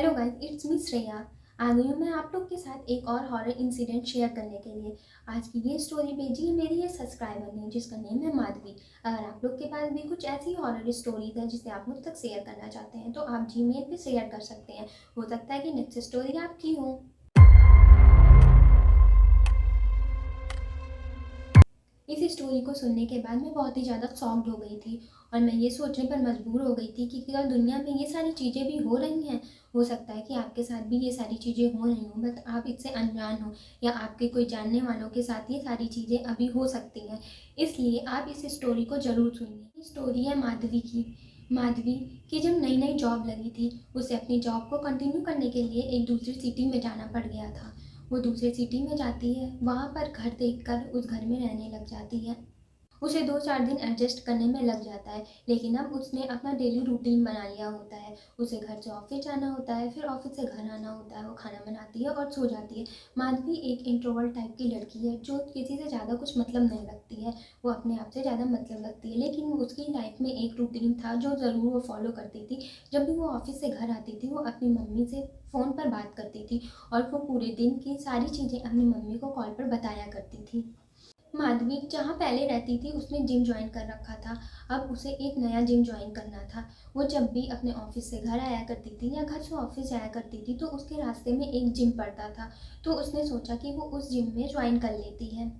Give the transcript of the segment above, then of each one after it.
Hello guys, it's me Shreya. आ गई हूँ मैं आप लोग के साथ एक और हॉरर इंसिडेंट शेयर करने के लिए। आज की ये स्टोरी भेजी है मेरी ये सब्सक्राइबर ने, जिसका नेम है माधवी। अगर आप लोग के पास भी कुछ ऐसी हॉरर स्टोरीज है जिसे आप मुझ तक शेयर करना चाहते हैं तो आप जीमेल पे शेयर कर सकते हैं। हो सकता है कि नेक्स्ट स्टोरी आपकी हो। इस स्टोरी को सुनने के बाद मैं बहुत ही ज़्यादा शॉक्ड हो गई थी और मैं ये सोचने पर मजबूर हो गई थी कि क्या दुनिया में ये सारी चीज़ें भी हो रही हैं। हो सकता है कि आपके साथ भी ये सारी चीज़ें हो रही हों, बट आप इससे अनजान हो या आपके कोई जानने वालों के साथ ये सारी चीज़ें अभी हो सकती हैं। इसलिए आप इस स्टोरी को ज़रूर सुनिए। ये स्टोरी है माधवी की। माधवी की जब नई नई जॉब लगी थी, उसे अपनी जॉब को कंटिन्यू करने के लिए एक दूसरी सिटी में जाना पड़ गया था। वो दूसरे सिटी में जाती है, वहाँ पर घर देखकर उस घर में रहने लग जाती है। उसे 2-4 दिन एडजस्ट करने में लग जाता है, लेकिन अब उसने अपना डेली रूटीन बना लिया होता है। उसे घर से ऑफिस जाना होता है, फिर ऑफिस से घर आना होता है, वो खाना बनाती है और सो जाती है। माधवी एक इंट्रोवर्ट टाइप की लड़की है जो किसी से ज़्यादा कुछ मतलब नहीं रखती है। वो अपने आप से ज़्यादा मतलब रखती है, लेकिन उसकी लाइफ में एक रूटीन था जो ज़रूर वो फॉलो करती थी। जब भी वो ऑफिस से घर आती थी, वो अपनी मम्मी से फ़ोन पर बात करती थी और वो पूरे दिन की सारी चीज़ें अपनी मम्मी को कॉल पर बताया करती थी। माधवी जहाँ पहले रहती थी उसने जिम ज्वाइन कर रखा था। अब उसे एक नया जिम ज्वाइन करना था। वो जब भी अपने ऑफिस से घर आया करती थी या घर से ऑफिस जाया करती थी तो उसके रास्ते में एक जिम पड़ता था। तो उसने सोचा कि वो उस जिम में ज्वाइन कर लेती है।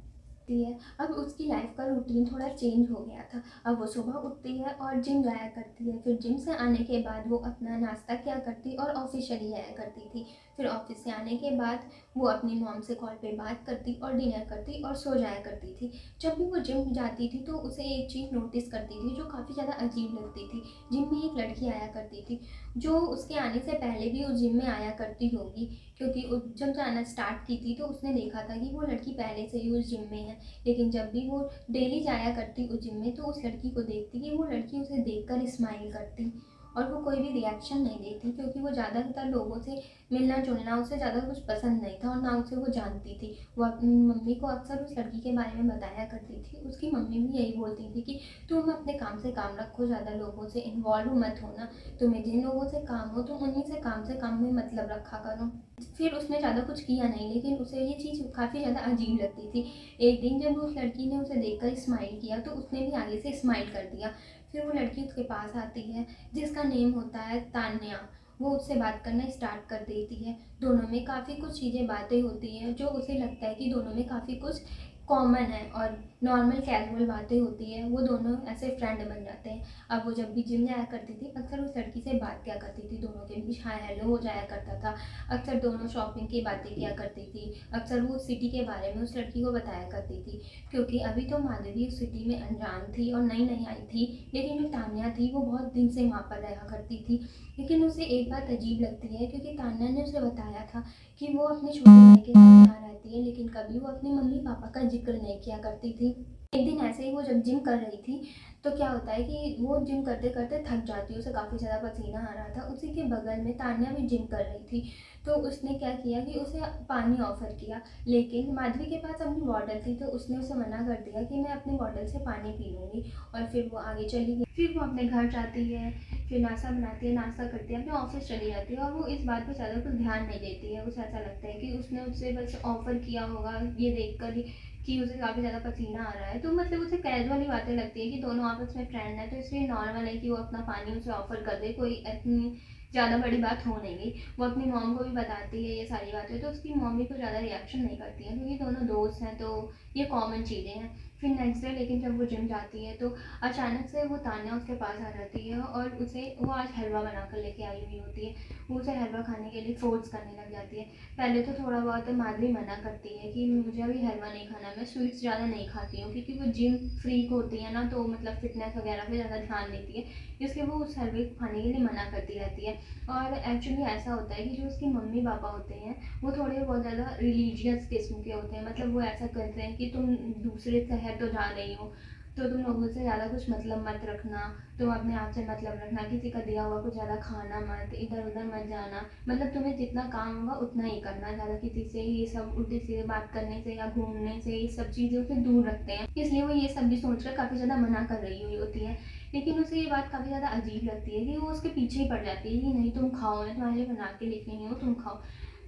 अब उसकी लाइफ का रूटीन थोड़ा चेंज हो गया था। अब वो सुबह उठती है और जिम जाया करती है। फिर जिम से आने के बाद वो अपना नाश्ता किया करती और ऑफिस चली जाया करती थी। फिर ऑफिस से आने के बाद वो अपनी मॉम से कॉल पे बात करती और डिनर करती और सो जाया करती थी। जब भी वो जिम जाती थी तो उसे एक चीज़ नोटिस करती थी जो काफ़ी ज़्यादा अजीब लगती थी। जिम में एक लड़की आया करती थी जो उसके आने से पहले भी उस जिम में आया करती होगी, क्योंकि जब जाना स्टार्ट की थी तो उसने देखा था कि वो लड़की पहले से ही उस जिम में है। लेकिन जब भी वो डेली जाया करती उस जिम में तो उस लड़की को देखती कि वो लड़की उसे देखकर स्माइल करती और वो कोई भी रिएक्शन नहीं देती, क्योंकि वो ज़्यादातर लोगों से मिलना जुलना उसे ज़्यादा कुछ पसंद नहीं था और ना उसे वो जानती थी। वो अपनी मम्मी को अक्सर उस लड़की के बारे में बताया करती थी। उसकी मम्मी भी यही बोलती थी कि तुम अपने काम से काम रखो, ज़्यादा लोगों से इन्वॉल्व मत होना। तुम्हें जिन लोगों से काम हो तुम उन्हीं से काम में मतलब रखा करो। फिर उसने ज़्यादा कुछ किया नहीं, लेकिन उसे ये चीज़ काफ़ी ज़्यादा अजीब लगती थी। एक दिन जब उस लड़की ने उसे देखकर स्माइल किया तो उसने भी आगे से स्माइल कर दिया। फिर वो लड़की उसके पास आती है जिसका नेम होता है तान्या। वो उससे बात करना स्टार्ट कर देती है। दोनों में काफ़ी कुछ चीज़ें बातें होती हैं जो उसे लगता है कि दोनों में काफ़ी कुछ कॉमन है और नॉर्मल कैजुअल बातें होती है। वो दोनों ऐसे फ्रेंड बन जाते हैं। अब वो जब भी जिम जाया करती थी अक्सर उस लड़की से बात किया करती थी, दोनों के बीच हाय हेलो हो जाया करता था। अक्सर दोनों शॉपिंग की बातें किया करती थी। अक्सर वो सिटी के बारे में उस लड़की को बताया करती थी, क्योंकि अभी तो माधवी उस सिटी में अनजान थी और नई नई आई थी। लेकिन जो तान्या थी वो बहुत दिन से वहाँ पर रहा करती थी। लेकिन उसे एक बात अजीब लगती है, क्योंकि तान्या ने उसे बताया था कि वो अपने छोटे भाई के साथ यहाँ रहती है, लेकिन कभी वो अपने मम्मी पापा का जिक्र नहीं किया करती थी। एक दिन ऐसे ही वो जब जिम कर रही थी तो क्या होता है कि वो जिम करते करते थक जाती है, उसे काफ़ी ज़्यादा पसीना आ रहा था। उसी के बगल में तान्या भी जिम कर रही थी। तो उसने क्या किया कि उसे पानी ऑफर किया, लेकिन माधवी के पास अपनी बॉटल थी तो उसने उसे मना कर दिया कि मैं अपनी बॉटल से पानी पी लूँगी। और फिर वो आगे चली गई। फिर वो अपने घर जाती है, फिर नाश्ता बनाती है, नाश्ता करती है, अपने ऑफिस चली जाती है और वो इस बात पर ज़्यादा कुछ ध्यान नहीं देती है। उसे ऐसा लगता है कि उसने उससे बस ऑफ़र किया होगा ये देख कर ही कि उसे काफ़ी ज़्यादा पसीना आ रहा है। तो मतलब उसे कैजुअल ही बातें लगती है कि दोनों आपस में फ्रेंड हैं, तो इसलिए नॉर्मल है कि वो अपना पानी उसे ऑफ़र कर दे, कोई इतनी ज़्यादा बड़ी बात हो नहीं गई। वो अपनी मॉम को भी बताती है ये सारी बातें, तो उसकी मॉम भी कुछ ज़्यादा रिएक्शन नहीं करती है, क्योंकि दोनों दोस्त हैं तो ये कॉमन चीज़ें हैं। फिर नेक्स्ट डे लेकिन जब वो जिम जाती है तो अचानक से वो तान्या उसके पास आ जाती है और उसे वो आज हलवा बना कर लेके आई हुई होती है। वो उसे हलवा खाने के लिए फोर्स करने लग जाती है। पहले तो थोड़ा बहुत माधवी मना करती है कि मुझे अभी हलवा नहीं खाना, मैं स्वीट्स ज़्यादा नहीं खाती हूँ, क्योंकि वो जिम फ्रीक होती है ना, तो मतलब फिटनेस वगैरह पे ज़्यादा ध्यान देती है, इसलिए वो उस हलवे को खाने के लिए मना करती रहती है। और एक्चुअली ऐसा होता है कि जो उसके मम्मी पापा होते हैं वो थोड़े बहुत ज़्यादा रिलीजियस किस्म के होते हैं। मतलब वो ऐसा करते हैं कि तुम दूसरे शहर तो जा रही हो तो तुम लोगों से ज़्यादा कुछ मतलब मत रखना, तुम अपने आप से मतलब रखना, किसी का दिया हुआ कुछ ज़्यादा खाना मत, इधर उधर मत जाना, मतलब तुम्हें जितना काम होगा उतना ही करना, ज़्यादा किसी से ये सब उल्टी सीधे बात करने से या घूमने से ये सब चीज़ों से दूर रखते हैं। इसलिए वो ये सब भी सोचकर काफ़ी ज़्यादा मना कर रही हुई होती है, लेकिन उसे ये बात काफ़ी ज़्यादा अजीब लगती है कि वो उसके पीछे ही पड़ जाती है कि नहीं तुम खाओ, मैं तुम्हारे लिए बना के लेके आई हूँ, तुम खाओ।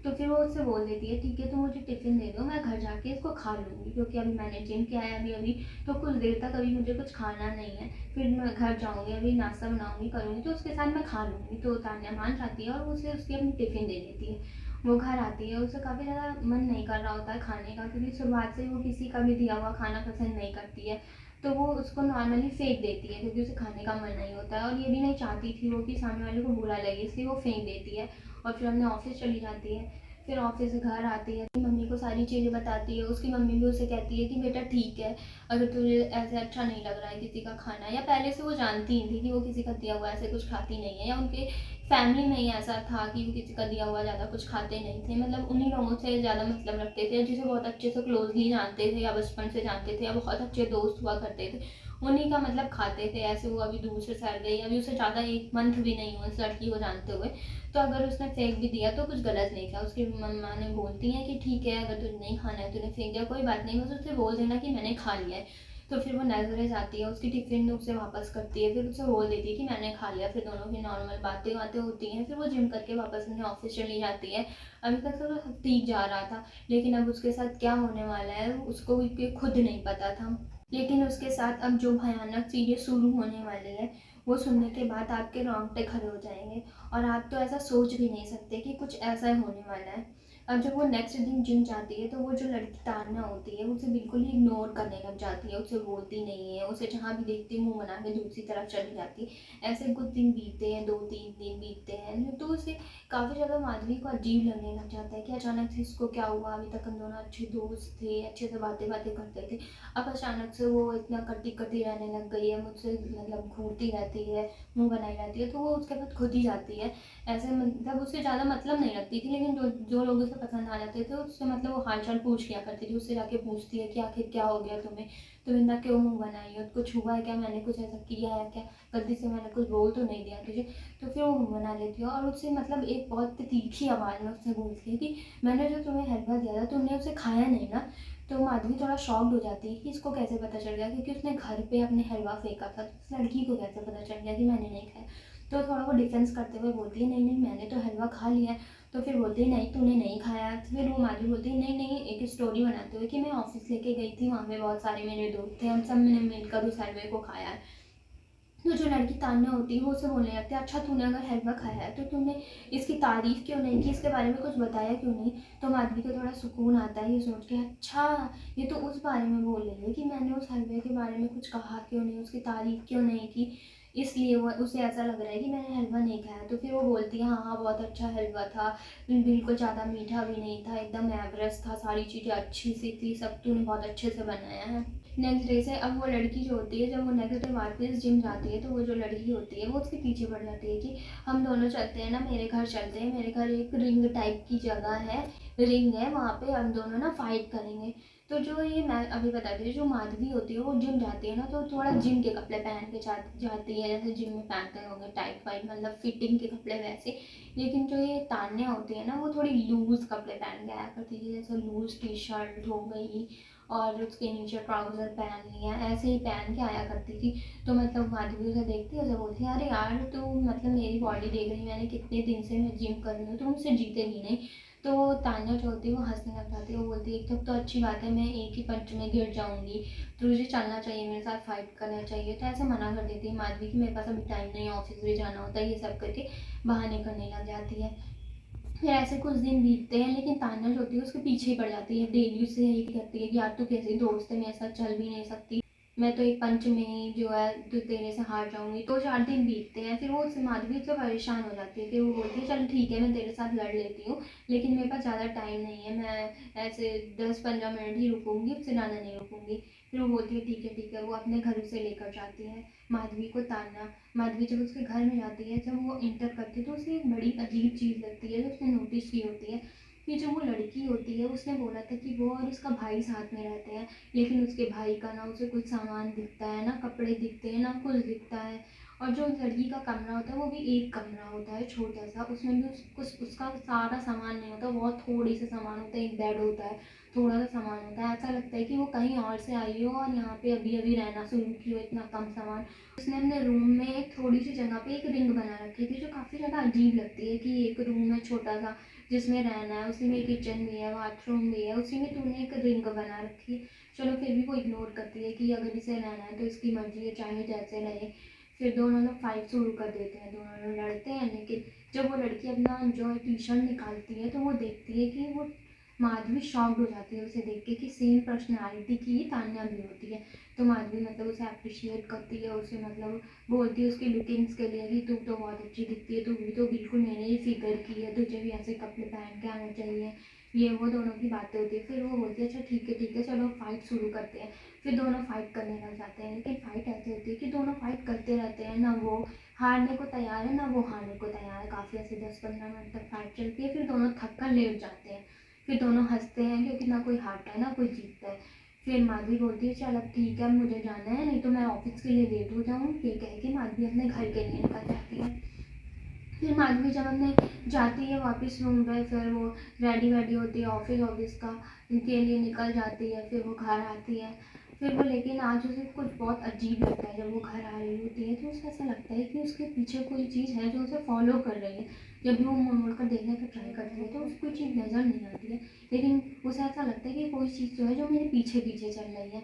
तो फिर वो उससे बोल देती है ठीक है तुम मुझे टिफ़िन दे दो, मैं घर जाके इसको खा लूँगी, क्योंकि अभी मैंने जिम किया है अभी अभी, तो कुछ देर तक अभी मुझे कुछ खाना नहीं है, फिर मैं घर जाऊँगी, अभी नाश्ता बनाऊँगी करूँगी तो उसके साथ मैं खा लूँगी। तो तान्या मान जाती है और उसे उसकी अपनी टिफ़िन दे देती है। वो घर आती है, उसे काफ़ी ज़्यादा मन नहीं कर रहा होता है खाने का, क्योंकि शुरुआत से वो किसी का भी दिया हुआ खाना पसंद नहीं करती है, तो वो उसको नॉर्मली फेंक देती है क्योंकि उसे खाने का मन नहीं होता है, और ये भी नहीं चाहती थी वो कि सामने वाले को बुरा लगे, इसलिए वो फेंक देती है और फिर अपने ऑफिस चली जाती है। फिर ऑफिस से घर आती है, मम्मी को सारी चीज़ें बताती है, उसकी मम्मी भी उसे कहती है कि बेटा ठीक है, अगर तुझे ऐसे अच्छा नहीं लग रहा है किसी का खाना, या पहले से वो जानती ही थी कि वो किसी का दिया हुआ ऐसे कुछ खाती नहीं है, या उनके फैमिली में ही ऐसा था कि वो किसी का दिया हुआ ज़्यादा कुछ खाते नहीं थे, मतलब उन्हीं लोगों से ज़्यादा मतलब रखते थे जिसे बहुत अच्छे से क्लोजली जानते थे या बचपन से जानते थे या बहुत अच्छे दोस्त हुआ करते थे, उन्हीं का मतलब खाते थे। ऐसे वो अभी दूर से शहर गई, अभी उसे ज़्यादा 1 मंथ भी नहीं हुआ इस लड़की को जानते हुए, तो अगर उसने फेंक भी दिया तो कुछ गलत नहीं था। उसकी मम्मा ने बोलती हैं कि ठीक है अगर तुझे नहीं खाना है तूने फेंक दिया कोई बात नहीं, बस उसे बोल देना कि मैंने खा लिया है। तो फिर वो नजरें जाती है, उसकी टिफिन उसे वापस करती है, फिर उसे बोल देती है कि मैंने खा लिया, फिर दोनों की नॉर्मल बातें बातें होती हैं, फिर वो जिम करके वापस अपने ऑफिस चली जाती है। अभी तक तो वो ठीक जा रहा था, लेकिन अब उसके साथ क्या होने वाला है उसको भी खुद नहीं पता था। लेकिन उसके साथ अब जो भयानक चीज़ें शुरू होने वाली है वो सुनने के बाद आपके रोंगटे खड़े हो जाएंगे, और आप तो ऐसा सोच भी नहीं सकते कि कुछ ऐसा होने वाला है। अब जब वो नेक्स्ट दिन जिम जाती है तो वो जो लड़की तान्या होती है उसे बिल्कुल ही इग्नोर करने लग जाती है, उसे बोलती नहीं है, उसे जहाँ भी देखती है मुंह बना के दूसरी तरफ चली जाती है। ऐसे कुछ दिन बीतते हैं, 2-3 दिन बीतते हैं, तो उसे काफ़ी ज़्यादा माधवी को अजीब लगने लग जाता है कि अचानक से इसको क्या हुआ, अभी तक हम दोनों अच्छे दोस्त थे, अच्छे से बातें बातें करते थे, अब अचानक से वो इतना कटी कटी रहने लग गई है, मुझसे मतलब घूरती रहती है, मुंह बनाई रहती है, तो वो उसके बाद खुद ही जाती है। ऐसे मतलब उससे ज़्यादा मतलब नहीं रखती थी, लेकिन जो जो लोग उसे पसंद आ जाते थे उससे मतलब वो हाल चाल पूछ लिया करती थी, उससे जाके पूछती है कि आखिर क्या हो गया तुम्हें, तुम इतना क्यों मुंह बनाई हो, कुछ हुआ है क्या, मैंने कुछ ऐसा किया है क्या, गलती से मैंने कुछ बोल तो नहीं दिया तुझे। तो फिर वो मुंह बना लेती है और उससे मतलब एक बहुत तीखी आवाज़ में उससे बोलती है कि मैंने जो तुम्हें हलवा दिया था तुमने उसे खाया नहीं ना। तो माधवी थोड़ा शॉक्ड हो जाती है कि इसको कैसे पता चल गया, क्योंकि उसने घर पे अपने हलवा फेंका था, तो उस लड़की को कैसे पता चल गया कि मैंने नहीं खाया। तो थोड़ा वो डिफेंस करते हुए बोलती है नहीं नहीं मैंने तो हलवा खा लिया है। तो फिर बोलती है नहीं तूने नहीं खाया। फिर वो माधवी बोलती है नहीं नहीं, एक स्टोरी बनाते हुए कि मैं ऑफिस लेके गई थी, वहाँ पे बहुत सारे मेरे दोस्त थे, हम सब ने मिलकर उस हलवे को खाया है। तो जो लड़की तान्या होती है वो उसे बोलने लगती है अच्छा तूने अगर हलवा खाया है तो तूने इसकी तारीफ क्यों नहीं की, इसके बारे में कुछ बताया क्यों नहीं। तो माधवी को थोड़ा सुकून आता है ये सोच के अच्छा ये तो उस बारे में बोल रही है कि मैंने उस हलवे के बारे में कुछ कहा क्यों नहीं, उसकी तारीफ क्यों नहीं की, इसलिए वो उसे ऐसा लग रहा है कि मैंने हलवा नहीं खाया। तो फिर वो बोलती है हाँ हाँ बहुत अच्छा हलवा था, बिल्कुल ज़्यादा मीठा भी नहीं था, एकदम एवरेज था, सारी चीज़ें अच्छी सी थी, सब तूने बहुत अच्छे से बनाया है। नेक्स्ट डे से अब वो लड़की जो होती है जब वो नेक्स्ट डे वापस जिम जाती है तो वो जो लड़की होती है वो उसके पीछे पड़ जाती है कि हम दोनों चलते हैं ना, मेरे घर चलते हैं, मेरे घर एक रिंग टाइप की जगह है, रिंग है, वहाँ पे हम दोनों ना फाइट करेंगे। तो जो ये मैं अभी बताती हूँ जो माधवी होती है वो जिम जाती है ना तो थोड़ा जिम के कपड़े पहन के जाती है, जैसे जिम में पहनते होंगे टाइट वाइट मतलब फिटिंग के कपड़े वैसे। लेकिन जो ये तान्या होती है ना वो थोड़ी लूज कपड़े पहन के आया करती थी, जैसे लूज टी शर्ट हो गई और उसके नीचे ट्राउज़र पहन लिया, ऐसे ही पहन के आया करती थी। तो मतलब माधवी उसे देखती है, उसे बोलती है अरे यार तू मतलब मेरी बॉडी देख रही, मैंने कितने दिन से मैं जिम कर रही हूँ, तुम मुझसे जीतेगी नहीं। तो तान्या जो होती है वो हंसने लग जाती है, वो बोलती है तब तो अच्छी बात है, मैं एक ही पंच में गिर जाऊंगी, तुझे चलना चाहिए, मेरे साथ फाइट करना चाहिए। तो ऐसे मना कर देती है माधवी कि मेरे पास अभी टाइम नहीं है, ऑफिस भी जाना होता है, ये सब करके बहाने करने लग जाती है। फिर ऐसे कुछ दिन बीतते हैं, लेकिन तान्या जो होती है उसके पीछे ही पड़ जाती है, डेली उससे यही कहती है कि यार तू कैसी दोस्त है, मेरे साथ चल भी नहीं सकती, मैं तो एक पंच में ही जो है तो तेरे से हार जाऊंगी। तो 4 दिन बीतते हैं, फिर वो उससे माधवी से परेशान हो जाती है, फिर वो बोलती है चल ठीक है मैं तेरे साथ लड़ लेती हूँ, लेकिन मेरे पास ज़्यादा टाइम नहीं है, मैं ऐसे 10-15 मिनट ही रुकूंगी, उससे ज़्यादा नहीं रुकूंगी। फिर वो बोलती है ठीक है, वो अपने घर उसे लेकर जाती है माधवी को। तान्या माधवी जब उसके घर में जाती है, जब वो इंटर करती है तो उसे एक बड़ी अजीब चीज़ लगती है जो उसने नोटिस की होती है कि जो वो लड़की होती है उसने बोला था कि वो और उसका भाई साथ में रहते हैं, लेकिन उसके भाई का ना उसे कुछ सामान दिखता है, ना कपड़े दिखते हैं, ना कुछ दिखता है। और जो लड़की का कमरा होता है वो भी एक कमरा होता है छोटा सा, उसमें भी कुछ उसका सारा सामान नहीं होता, बहुत थोड़ी से सामान होता है, एक बेड होता है, थोड़ा सा सामान होता है। ऐसा लगता है कि वो कहीं और से आई हो और यहाँ पे अभी अभी रहना शुरू की हो, इतना कम सामान। उसने अपने रूम में एक थोड़ी सी जगह पे एक रिंग बना रखी थी, जो काफ़ी ज़्यादा अजीब लगती है कि एक रूम है छोटा सा जिसमें रहना है, उसी में किचन भी है, बाथरूम भी है, उसी में तूने एक रिंग बना रखी है। चलो फिर भी वो इग्नोर करती है कि अगर इसे रहना है तो इसकी मर्जी है, चाहे जैसे रहे। फिर दोनों लोग फाइट शुरू कर देते हैं, दोनों लोग लड़ते हैं। लेकिन जब वो लड़की अपना जो है टी शर्ट निकालती है तो वो देखती है कि वो माधवी शॉक्ड हो जाती है उसे देख के कि सेम पर्सनैलिटी की तान्या भी होती है। तो माधवी मतलब उसे अप्रिशिएट करती है, उसे मतलब बोलती है उसकी लुकिंग्स के लिए कि तू तो बहुत अच्छी दिखती है, तू भी तो बिल्कुल मेरे ही फिगर की है, तुझे भी ऐसे कपड़े पहन के आना चाहिए। ये वो दोनों की बातें होती है। फिर वो बोलती है अच्छा ठीक है चलो फाइट शुरू करते हैं। फिर दोनों फाइट करने लग जाते हैं, लेकिन फाइट ऐसी होती है कि दोनों फाइट करते रहते हैं, ना वो हारने को तैयार है ना वो हारने को तैयार है। काफ़ी ऐसे 10-15 मिनट तक फाइट चलती है, फिर दोनों थक कर लेट जाते हैं। फिर दोनों हंसते हैं क्योंकि ना कोई हारता है ना कोई जीतता है। फिर माधवी बोलती है चल अब ठीक है, अब मुझे जाना है, नहीं तो मैं ऑफिस के लिए लेट हो जाऊँ। ये कह के माधवी अपने घर के लिए निकल जाती है। फिर माधवी जब अपने जाती है वापस रूम पे, फिर वो रेडी होती है ऑफिस का के लिए निकल जाती है। फिर वो घर आती है। फिर वो लेकिन आज उसे कुछ बहुत अजीब लगता है। जब वो घर आ रही होती है तो उसे ऐसा लगता है कि उसके पीछे कोई चीज़ है जो उसे फॉलो कर रही है। जब भी वो मुड़ कर देखने का ट्राई करती है तो उसे कोई चीज़ नज़र नहीं आती है, लेकिन उसे ऐसा लगता है कि कोई चीज़ जो है जो मेरे पीछे पीछे चल रही है।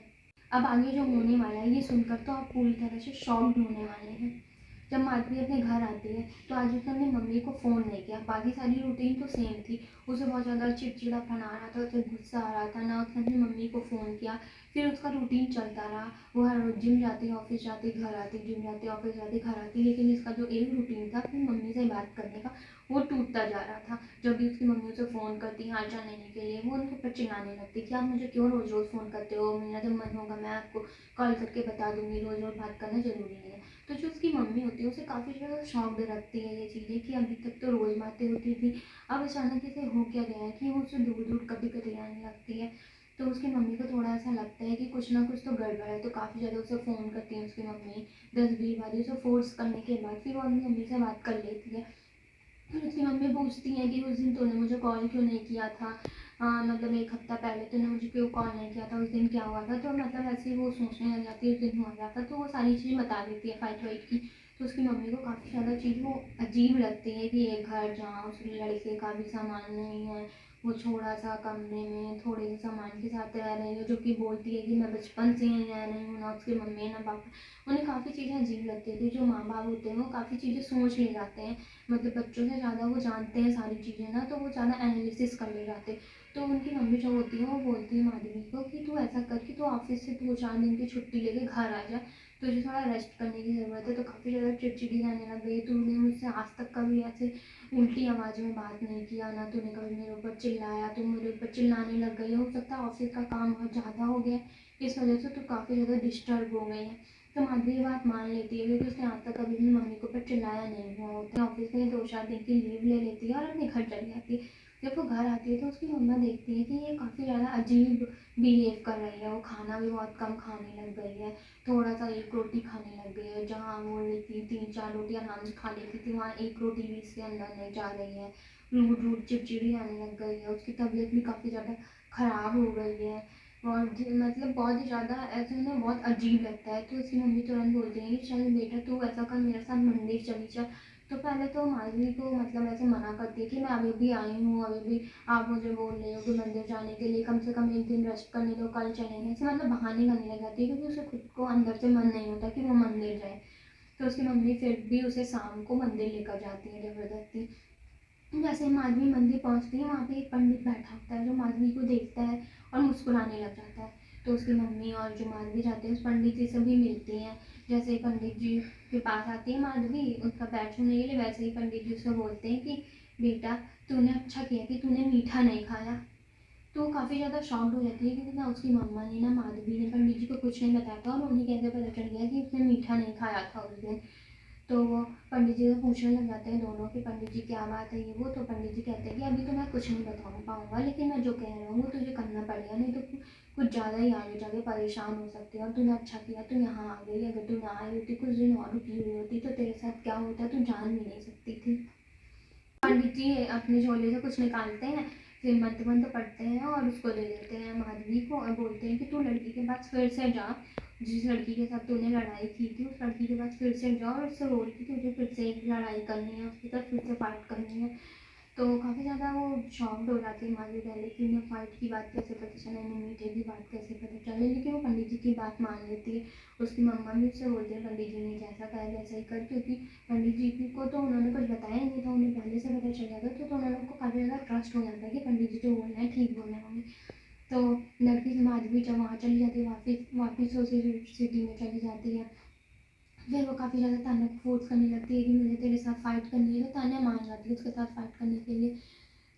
अब आगे जो होने वाला है ये सुनकर तो आप पूरी तरह से शॉक्ड होने वाले हैं। जब माधवी अपने घर आती है तो आज उसने अपनी मम्मी को फ़ोन नहीं किया। बाकी सारी रूटीन तो सेम थी। उसे बहुत ज़्यादा चिड़चिड़ापन आ रहा था, उसे गुस्सा आ रहा था, ना उसने अपनी मम्मी को फ़ोन किया। फिर उसका रूटीन चलता रहा। वो हर रोज़ जिम जाती, ऑफिस जाती, घर आती, जिम जाती, ऑफिस जाती, घर आती। लेकिन इसका जो एक रूटीन था अपनी मम्मी से बात करने का, वो टूटता जा रहा था। जब भी उसकी मम्मी उसे फ़ोन करती हाल चाल लेने के लिए, वो उनके ऊपर चिल्लाने लगती कि आप मुझे क्यों रोज़ रोज़ फ़ोन करते हो, मेरा जब मन होगा मैं आपको कॉल करके बता दूंगी, रोज़ रोज़ बात करना ज़रूरी नहीं है। तो जो उसकी मम्मी होती है उसे काफ़ी ज़्यादा शॉक्ड रखती है ये चीज़ें कि अभी तक तो रोज़ बातें होती थी, अब अचानक इसे हो क्या गया है कि वो उससे दूर दूर कभी कभी आने लगती है। तो उसकी मम्मी को थोड़ा ऐसा लगता है कि कुछ ना कुछ तो गड़बड़ है। तो काफ़ी ज़्यादा उसे फ़ोन करती है उसकी मम्मी, 10-20 बार। उसे फोर्स करने के बाद फिर वो अपनी मम्मी से बात कर लेती है। फिर उसकी मम्मी पूछती हैं कि उस दिन तूने मुझे कॉल क्यों नहीं किया था, मतलब 1 हफ्ता पहले तूने मुझे क्यों कॉल नहीं किया था, उस दिन क्या हुआ था। तो मतलब ऐसे ही वो सोचने लग जाती है उस दिन हुआ क्या था, तो वो सारी चीज़ें बता देती है फाइट वाइट की। तो उसकी मम्मी को काफ़ी ज़्यादा चीज़ वो अजीब लगती है कि एक घर जहाँ उस लड़के का भी सामान नहीं है, वो छोटा सा कमरे में थोड़े से सामान के साथ रह रही है, जो कि बोलती है कि मैं बचपन से यहीं रह रही हूँ, ना उसकी मम्मी ना पापा। उन्हें काफ़ी चीज़ें अजीब लगती थी। जो माँ बाप होते हैं वो काफ़ी चीज़ें सोच ले जाते हैं, मतलब बच्चों से ज़्यादा वो जानते हैं सारी चीज़ें ना, तो वो ज़्यादा एनालिसिस कर ले जाते। तो उनकी मम्मी जो होती है वो बोलती है माधवी को कि तू ऐसा कर कि तू ऑफिस से 2-4 दिन की छुट्टी लेके घर आ जा, तुझे थोड़ा रेस्ट करने की ज़रूरत है। तो काफ़ी ज़्यादा चिड़चिड़ी रहने लग गई। तूने मुझसे आज तक कभी ऐसे उल्टी आवाज़ में बात नहीं किया, ना तूने कभी मेरे ऊपर चिल्लाया, तू मेरे ऊपर चिल्लाने लग गई। हो सकता है ऑफिस का काम बहुत ज़्यादा हो गया, इस वजह से तू काफ़ी ज़्यादा डिस्टर्ब हो गई है। तो माधवी ये बात मान लेती है क्योंकि उसने आज तक कभी अपनी मम्मी के ऊपर चिल्लाया नहीं हुआ होता है। ऑफिस में 2-4 दिन की लीव ले लेती है और अपने घर चली जाती है। जब वो घर आती है तो उसकी मम्मा देखती है कि ये काफ़ी ज़्यादा अजीब बिहेव कर रही है। वो खाना भी बहुत कम खाने लग गई है, थोड़ा सा 1 रोटी खाने लग गई है। जहाँ वो लेती 3-4 रोटी आराम से खा लेती थी, वहाँ 1 रोटी भी इसके अंदर नहीं जा रही है। रूड रूड चिड़चिड़ी आने लग गई है, उसकी तबीयत भी काफ़ी ज़्यादा ख़राब हो गई है। और मतलब बहुत ही ज़्यादा ऐसे उन्हें बहुत अजीब लगता है। तो उसकी मम्मी तुरंत बोलती है कि चल बेटा तू ऐसा कर, मेरे साथ मंदिर चली चल। तो पहले तो माधवी को मतलब ऐसे मना करती है कि मैं अभी भी आई हूँ, अभी भी आप मुझे बोल रहे हो कि मंदिर जाने के लिए, कम से कम एक दिन रेस्ट करने दो, कल चलेंगे। ऐसे मतलब बहाने करने लग जाती है क्योंकि उसे खुद को अंदर से मन नहीं होता कि वो मंदिर जाए। तो उसकी मम्मी फिर भी उसे शाम को मंदिर लेकर जाती है ज़बरदस्ती। जैसे माधवी मंदिर पहुंचती है वहाँ पे एक पंडित बैठा होता है जो माधवी को देखता है और मुस्कुराने लग जाता है। तो उसकी मम्मी और जो माधवी जाते हैं उस पंडित जी से भी मिलती हैं। जैसे ही पंडित जी के पास आती है माधवी उसका पैर छूने के लिए, वैसे ही पंडित जी उसको बोलते हैं कि बेटा तूने अच्छा किया कि तूने मीठा नहीं खाया। तो वो काफ़ी ज़्यादा शॉक्ड हो जाती है क्योंकि ना उसकी मम्मा ने ना माधवी ने पंडित जी को कुछ नहीं बताया था और उन्हें कैसे पता चल गया कि उसने मीठा नहीं खाया था उस दिन। तो वो पंडित जी से पूछने लग जाते हैं दोनों कि पंडित जी क्या बात है ये वो। तो पंडित जी कहते हैं कि अभी तो मैं कुछ नहीं बता पाऊँगा, लेकिन मैं जो कह रहा हूँ वो तुझे करना पड़ेगा, नहीं तो कुछ ज़्यादा ही आगे जाके परेशान हो सकती है। और तूने अच्छा किया तू यहाँ आ गई, अगर तू ना आई होती कुछ दिन और रुकी हुई होती तो तेरे साथ क्या होता तू जान भी नहीं सकती थी। पंडित जी अपने झोले से कुछ निकालते हैं, फिर मंत्र मंत्र पढ़ते हैं और उसको दे देते हैं माधवी को और बोलते हैं कि तू लड़की के पास फिर से जा, जिस लड़की के साथ तूने लड़ाई की थी उस लड़की के पास फिर से जाओ और उससे बोल कि तुझे फिर से एक लड़ाई करनी है, उसके साथ फिर से फाइट करनी है। तो काफ़ी ज़्यादा वो शॉक्ड हो जाती है माधवी पहले कि उन्हें फाइट की बात कैसे पता चला, इन्हें मीठे की बात कैसे पता चले, लेकिन वो पंडित जी की बात मान लेती है। उसकी मम्मा भी उससे बोलती है पंडित जी ने जैसा कहा वैसा ही कर, क्योंकि पंडित जी को तो उन्होंने कुछ बताया ही नहीं था, उन्हें पहले से पता चल जाता तो उन लोगों को काफ़ी ज़्यादा ट्रस्ट हो जाता है कि पंडित जी जो बोल रहे हैं ठीक बोल रहे होंगे। तो लड़की माधवी जब वहाँ चली जाती है वापस उसी सिटी में चली जाती है, फिर वो काफ़ी ज़्यादा तान्या को फोर्स करने लगती है कि मुझे तेरे साथ फाइट करनी है। तो तान्या मान जाती है उसके साथ फाइट करने के लिए।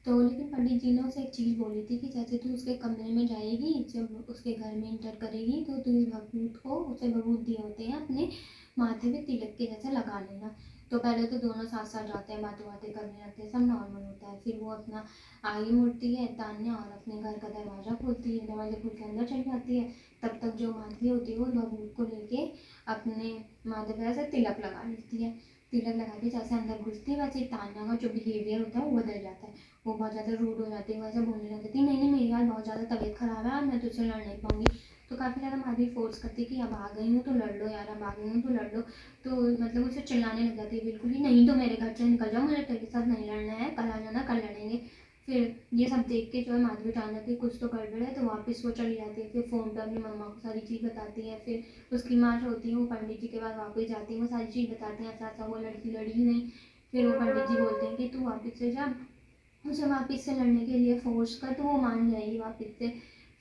तो लेकिन पंडित जी ने उसे एक चीज़ बोली थी कि जैसे तू उसके कमरे में जाएगी, जब उसके घर में इंटर करेगी तो तू इस भभूत को, उसे भभूत दिए होते हैं अपने माथे पे तिलक के जैसे लगा लेना। तो पहले तो दोनों साथ साथ जाते हैं, बातें बातें करने लगते हैं, सब नॉर्मल होता है। फिर वो अपना आगे मुड़ती है तान्या और अपने घर का दरवाज़ा खोलती है, दरवाज़ा खोल के अंदर चली जाती है। तब तक जो माधवी होती है वो भभूत को लेके अपने माथे पे ऐसे तिलक लगा लेती है। तिलक लगा के जैसे अंदर घुसती है वैसे तान्या का जो बिहेवियर होता है वो बदल जाता है। वो बहुत ज़्यादा रूड हो जाती है, वो ऐसे बोलने लग जाती है नहीं नहीं मेरी यार बहुत ज़्यादा तबीयत ख़राब है और मैं तुझसे लड़ नहीं पाऊँगी। तो काफ़ी ज़्यादा माधवी फोर्स करती है कि अब आ गई हूँ तो लड़ लो यार, अब आ गई हूँ तो लड़ लो। तो मतलब उसे चिल्लाने लग जाती है बिल्कुल ही, नहीं तो मेरे घर से निकल जाओ, मुझे तेरे साथ नहीं लड़ना है, कल आ जाना कल लड़ेंगे। फिर ये सब देख के जो है माधवी जान जाती है कुछ तो गड़बड़ है, तो वापस वो चली जाती है। फिर फ़ोन पर अपनी मम्मा को सारी चीज़ बताती है। फिर उसकी माँ जो होती है वो पंडित जी के पास वापस जाती है, वो सारी चीज़ बताते हैं ऐसा ऐसा वो लड़की लड़ी ही नहीं। फिर वो पंडित जी बोलते हैं कि तू वापस से जा, उसे वापस से लड़ने के लिए फोर्स कर तो वो मान जाएगी वापस से।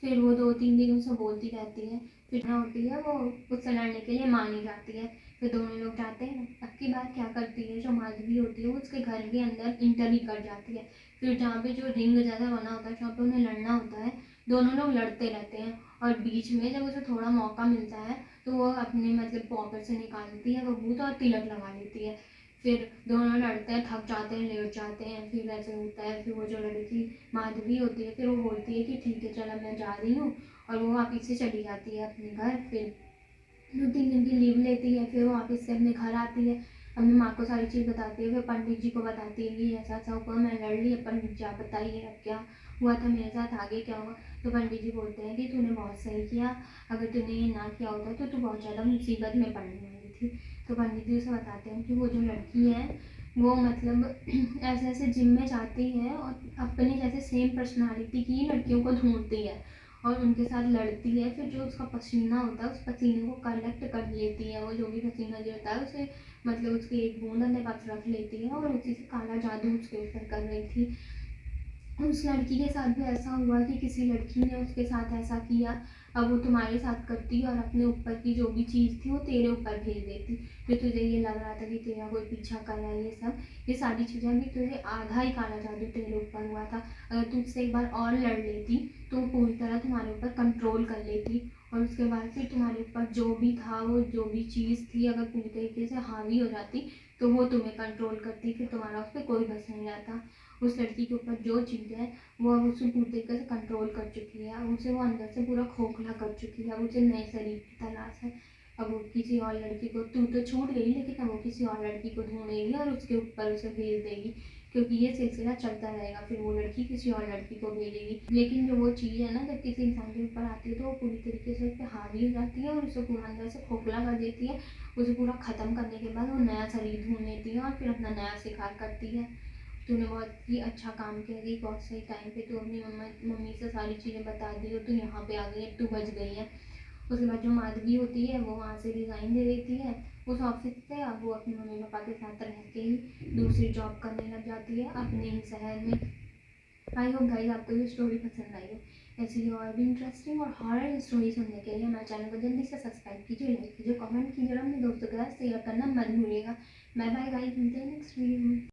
फिर वो 2-3 दिन उसे बोलती रहती है, फिर ना होती है वो उससे लड़ने के लिए मान ही जाती है। फिर दोनों लोग जाते हैं। अब की बार क्या करती है जो माधवी होती है वो उसके घर के अंदर इंटर ही कर जाती है। फिर जहाँ पे जो रिंग जैसा बना होता है जहाँ पे उन्हें लड़ना होता है, दोनों लोग लड़ते रहते हैं। और बीच में जब उसे थोड़ा मौका मिलता है तो वो अपने मतलब पॉकेट से निकालती है वो बूथ और तिलक लगा लेती है। फिर दोनों लड़ते हैं, थक जाते हैं, लेट जाते हैं, फिर ऐसे होता है। फिर वो जो लड़की माधवी होती है फिर वो बोलती है कि ठीक है चल अब मैं जा रही हूँ, और वो वापस से चली जाती है अपने घर। फिर 2-3 दिन की लीव लेती है, फिर वो वापस से अपने घर आती है, अपनी माँ को सारी चीज़ बताती है। फिर पंडित जी को बताती है कि ऐसा ऐसा हुआ, मैं लड़ ली, अब पंडित जी आप बताइए अब क्या हुआ था मेरे साथ, आगे क्या हुआ। तो पंडित जी बोलते हैं कि तूने बहुत सही किया, अगर तूने ये ना किया होता तो तू बहुत ज़्यादा मुसीबत में पड़ने वाली थी। तो पंडित जी उसे बताते हैं कि वो जो लड़की है वो मतलब ऐसे ऐसे जिम में जाती है और अपने जैसे सेम पर्सनालिटी की लड़कियों को ढूंढती है और उनके साथ लड़ती है। फिर जो उसका पसीना होता है उस पसीने को कलेक्ट कर लेती है, वो जो भी पसीना गिरता है उसे मतलब उसकी एक बूंद अपने पास रख लेती है और उसी से काला जादू उसके ऊपर कर रही थी। उस लड़की के साथ भी ऐसा हुआ कि किसी लड़की ने उसके साथ ऐसा किया, अब वो तुम्हारे साथ करती और अपने ऊपर की जो भी चीज़ थी वो तेरे ऊपर भेज देती। जो तुझे ये लग रहा था कि तेरा कोई पीछा कर रहा है, ये सारी चीज़ें भी तुझे आधा ही काला जादू तेरे ऊपर हुआ था। अगर तुझसे एक बार और लड़ लेती तो वो पूरी तरह तुम्हारे ऊपर कंट्रोल कर लेती और उसके बाद फिर तुम्हारे ऊपर जो भी था वो जो भी चीज़ थी अगर पूरी तरीके से हावी हो जाती तो वो तुम्हें कंट्रोल करती, फिर तुम्हारा उस पर कोई बस नहीं रहता। उस लड़की के ऊपर जो चीज़ है वो अब उसे पूरी तरीके से कंट्रोल कर चुकी है, उसे वो अंदर से पूरा खोखला कर चुकी है, अब उसे नए शरीर की तलाश है। अब वो किसी और लड़की को, तू तो छूट गई लेकिन अब वो किसी और लड़की को ढूंढेगी और उसके ऊपर उसे भेज देगी, क्योंकि ये सिलसिला चलता रहेगा। फिर वो लड़की किसी और लड़की को भेजेगी, लेकिन जो वो चीज़ है ना जब किसी इंसान के ऊपर आती है तो वो पूरी तरीके से उस पर हावी हो जाती है और उसे पूरा अंदर से खोखला कर देती है। उसे पूरा ख़त्म करने के बाद वो नया शरीर ढूंढ लेती है और फिर अपना नया शिकार करती है। तूने बहुत ही अच्छा काम किया कि बहुत सही टाइम पे तू अपनी मम्मी से सारी चीज़ें बता दी और तू यहाँ पे आ गई है, तू बच गई है। उसके बाद जो माधवी होती है वो वहाँ से रिज़ाइन दे देती है उस ऑफिस से। अब वो अपने मम्मी पापा के साथ रह के ही दूसरी जॉब करने लग जाती है अपने ही शहर में। आई होप गाइस आपको ये स्टोरी पसंद आई हो। ऐसी ही और भी इंटरेस्टिंग और हॉरर स्टोरी सुनने के लिए हमारे चैनल को जल्दी से सब्सक्राइब कीजिए, लाइक कीजिए, कमेंट कीजिए और अपने दोस्तों के साथ शेयर करना मत भूलिएगा। बाय बाय गाइस, मिलते हैं नेक्स्ट वीडियो में।